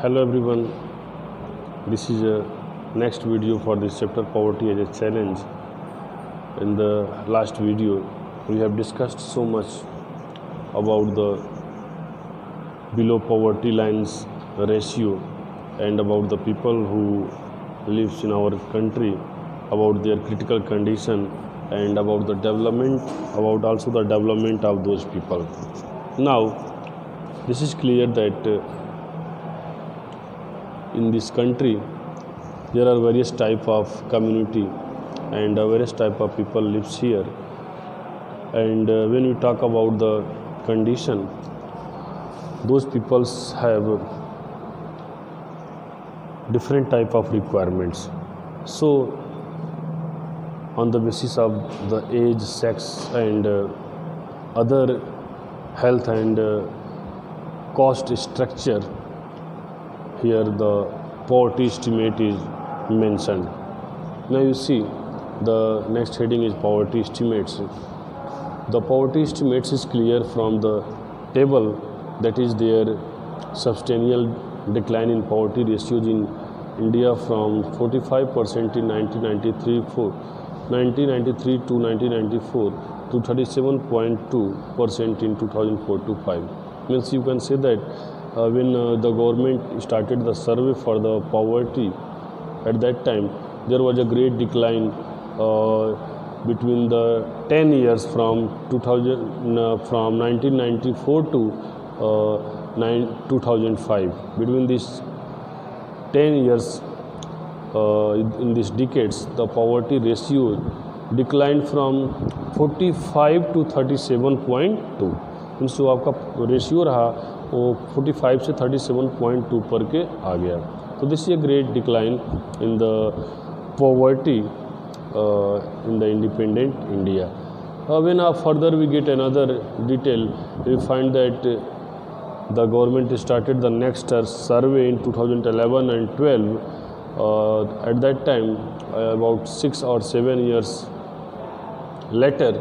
Hello everyone, this is a next video for this chapter poverty as a challenge. In the last video we have discussed so much about the below poverty lines ratio and about the people who lives in our country, about their critical condition and about the development, about also the development of those people. Now this is clear that in this country there are various type of community and various type of people lives here, and when we talk about the condition, those peoples have different type of requirements. So on the basis of the age, sex and other health and cost structure, here the poverty estimate is mentioned. Now you see the next heading is poverty estimates. The poverty estimates is clear from the table, that is their substantial decline in poverty ratios in India from 45% in 1993 to 1994 to 37.2% in 2004-5. Means you can say that when the government started the survey for the poverty, at that time there was a great decline between the 10 years from 1994 to 2005. Between these 10 years, in these decades, the poverty ratio declined from 45 to 37.2. Means जो आपका ratio रहा वो 45 से 37.2 पर के आ गया. तो this is a great decline in the poverty in the independent India. When further we get another detail, we find that the government started the next survey in 2011 and 12. At that time, about 6 or 7 years later,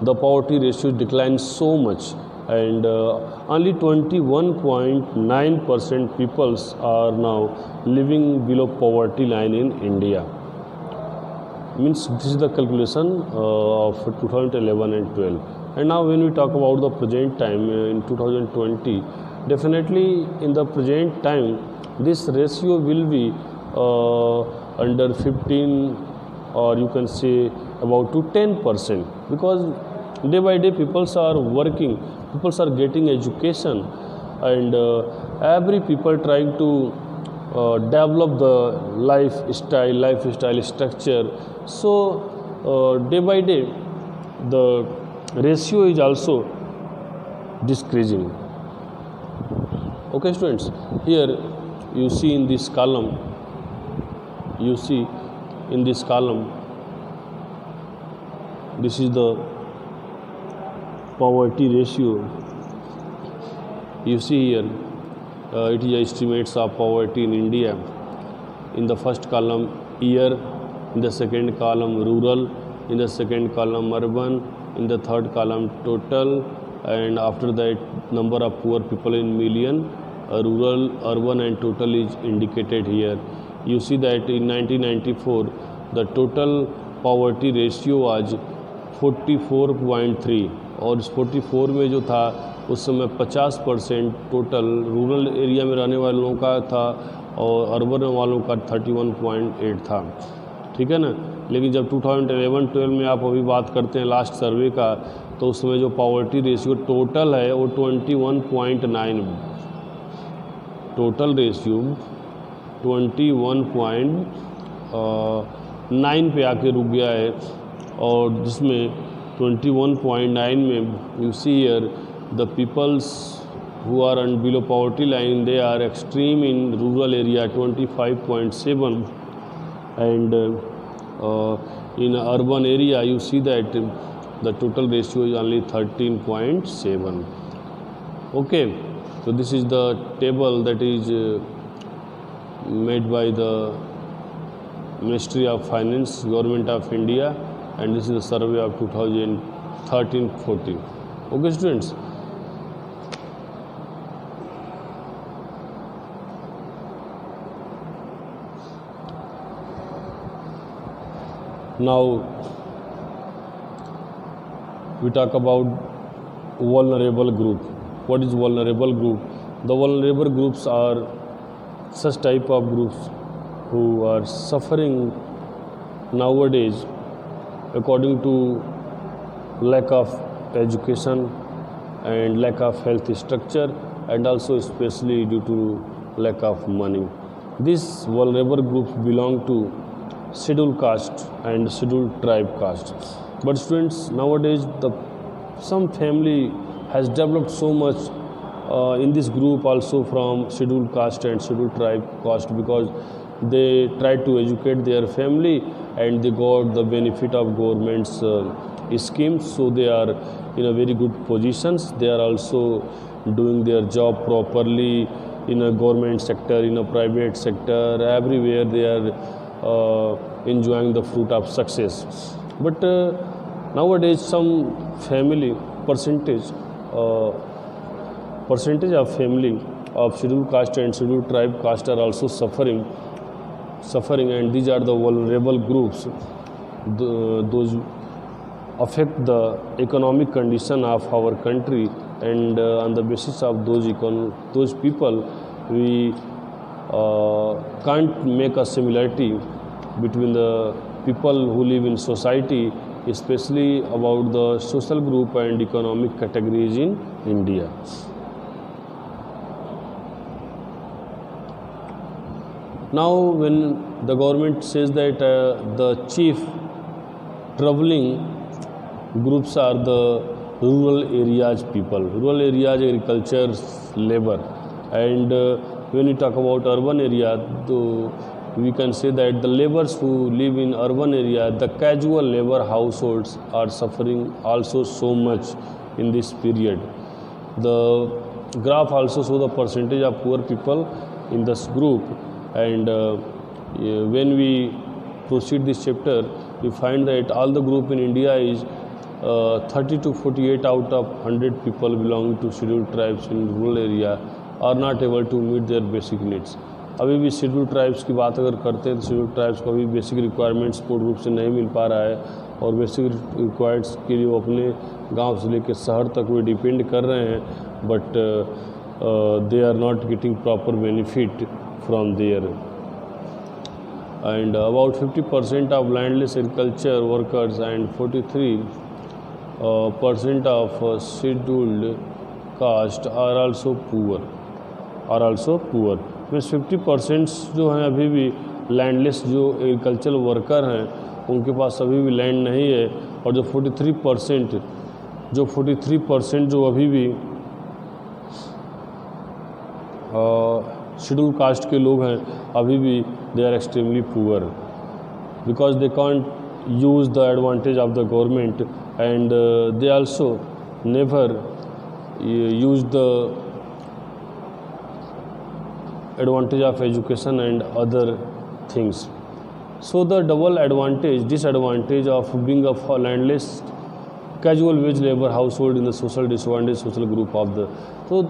the poverty ratio declined so much, and only 21.9% peoples are now living below poverty line in India. Means this is the calculation of 2011 and 12. And now when we talk about the present time in 2020, definitely in the present time this ratio will be under 15, or you can say about to 10%, because day by day peoples are working, peoples are getting education, and every people trying to develop the lifestyle structure. So day by day the ratio is also decreasing. Okay students, here you see in this column, this is the poverty ratio. You see here it is estimates of poverty in India. In the first column year, in the second column rural, in the second column urban, in the third column total, and after that number of poor people in million. Rural, urban and total is indicated here. You see that in 1994 the total poverty ratio was 44.3, और इस 44 में जो था उस समय 50% total rural area में रहने वाले लोगों का था और अर्बन वालों का 31.8 था. ठीक है ना. लेकिन जब 2011-12 में आप अभी बात करते हैं लास्ट सर्वे का, तो उस समय जो पावर्टी रेशियो टोटल है वो 21.9, टोटल रेशियो 21.9 पे आके रुक गया है, और जिसमें 21.9 में you see here the peoples who are below poverty line, they are extreme in rural area 25.7, and in urban area you see that the total ratio is only 13.7. Okay, so this is the table that is made by the Ministry of Finance, Government of India, and this is the survey of 2013-14. Okay students, Now we talk about vulnerable group. What is vulnerable group? The vulnerable groups are such type of groups who are suffering nowadays according to lack of education and lack of health structure, and also especially due to lack of money. These vulnerable groups belong to scheduled caste and scheduled tribe caste. But students, nowadays some family has developed so much in this group also from scheduled caste and scheduled tribe caste, because they try to educate their family and they got the benefit of government's schemes, so they are in a very good positions. They are also doing their job properly in a government sector, in a private sector, everywhere they are enjoying the fruit of success. But nowadays some family uh, percentage of family of scheduled caste and scheduled tribe caste are also suffering, and these are the vulnerable groups. Those affect the economic condition of our country, and on the basis of those people, we can't make a similarity between the people who live in society, especially about the social group and economic categories in India. Now, when the government says that the chief traveling groups are the rural areas people, rural areas agriculture labor, and when we talk about urban area, we can say that the laborers who live in urban area, the casual labor households are suffering also so much in this period. The graph also show the percentage of poor people in this group, and when we proceed this chapter, we find that all the group in India is 30 to 48 out of 100 people belonging to scheduled tribes in rural area are not able to meet their basic needs. अभी भी schedule tribes की बात अगर करते हैं तो schedule tribes को अभी बेसिक रिक्वायरमेंट्स पूर्ण रूप से नहीं मिल पा रहा है, और बेसिक रिक्वायर्ड्स के लिए वो अपने गांव से लेकर शहर तक वे डिपेंड कर रहे हैं, but they are not getting proper benefit from there. And about 50% of landless agriculture workers and 43% of scheduled caste are also poor. Means 50% जो हैं अभी भी लैंडलेस जो एग्रीकल्चर वर्कर हैं उनके पास अभी भी लैंड नहीं है, और जो 43% जो अभी भी शेड्यूल कास्ट के लोग हैं अभी भी they are extremely poor, because they can't use the advantage of the government, and they also never use the advantage of education and other things. So the disadvantage of being a landless casual wage labor household in the social disadvantaged social group of the, so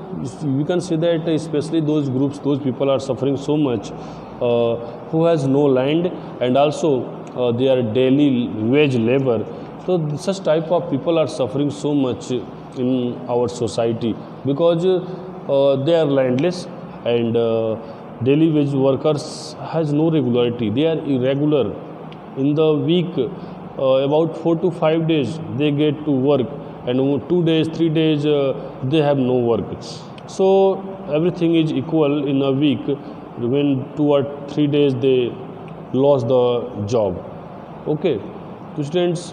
we can say that especially those groups, those people are suffering so much who has no land, and also they are daily wage labor. So such type of people are suffering so much in our society, because they are landless, and daily wage workers has no regularity, they are irregular. In the week about 4 to 5 days they get to work, and 2 days 3 days they have no work. So everything is equal in a week, when 2 or 3 days they lost the job. Okay, so students,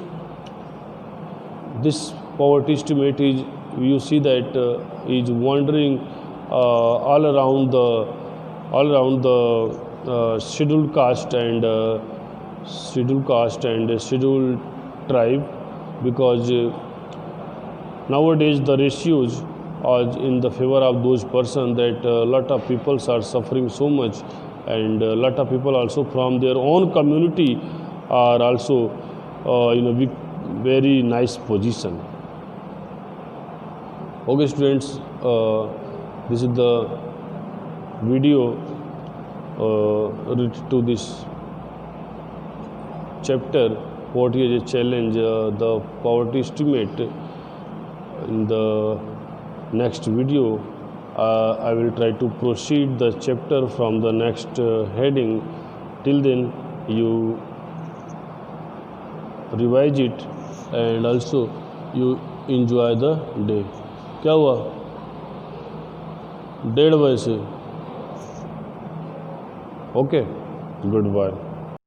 this poverty estimate is, you see that is wandering all around the scheduled caste and scheduled tribe, because nowadays the ratios are in the favor of those persons, that a lot of people are suffering so much, and a lot of people also from their own community are also in a very nice position. Okay students, this is the video related to this chapter poverty as a challenge, the poverty estimate. In the next video, I will try to proceed the chapter from the next heading. Till then, you revise it and also you enjoy the day. क्या हुआ? 1:30 बजे से. Okay, goodbye.